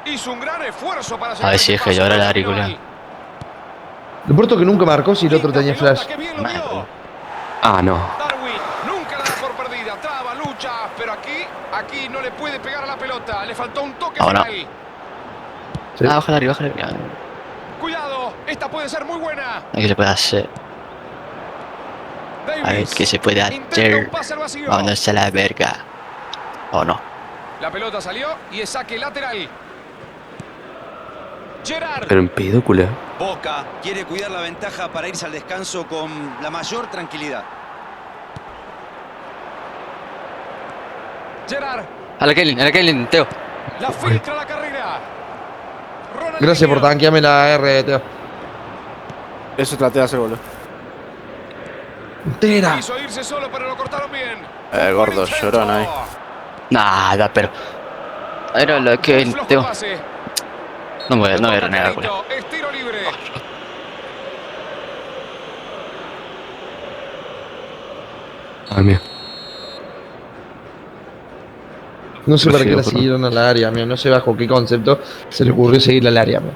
Hizo un gran esfuerzo para A ver si es que yo ahora la auricular. Lo importa que nunca marcó si el otro tenía flash. Qué bien lo Mal, vio. boludo. Ah, no. Darwin nunca la da por perdida. Traba, lucha, pero aquí no le puede pegar a la pelota. Le faltó un toque Ahora. final. Sí. Ah, bájala arriba, bájala arriba. Cuidado, esta puede ser muy buena. A ver qué se puede hacer. A ver Davis qué se puede intenta un hacer. pase al vacío. Vámonos a la verga. O no. La pelota salió y es saque lateral. Gerard. Pero en pedúcula. Boca quiere cuidar la ventaja para irse al descanso con la mayor tranquilidad. Gerard. A la Kaylin, Teo. La filtra la carrera. Ronaldinho. Gracias por tanquearme la R, Teo. Eso traté de hacer, boludo. Entera. Quiso irse solo, pero lo cortaron bien. Gordo, Buen intento. llorón ahí. Nada, pero. Era la Kaylin, Flojo Teo. pase. No voy a renegar, boludo. Es tiro libre. Ah, mía. No sé para qué la Pero- siguieron al área, amigo. No sé bajo qué concepto se le ocurrió seguirla al área, amigo.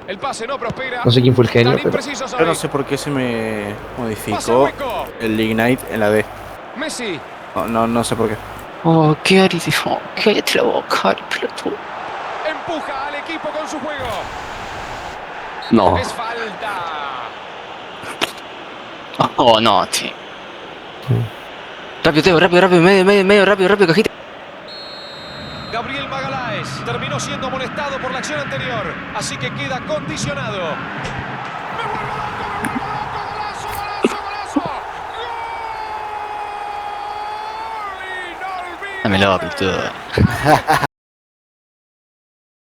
El pase no prospera. No sé quién fue el genio, Tan pero. impreciso Yo soy. no sé por qué se me Pase modificó hueco. el Ignite en la D. Messi. No sé por qué. Oh, qué aritifo. Cállate la boca, pelotudo. Empuja al equipo con su juego. No. Es falta. Oh, no, tío. Rápido, Teo, rápido, medio, rápido, cajita. Gabriel Magaláes terminó siendo amonestado por la acción anterior, así que queda condicionado. ¡Me vuelvo loco! ¡Golazo! ¡Gol! Dámelo, ¡Inolvidable! pelotudo.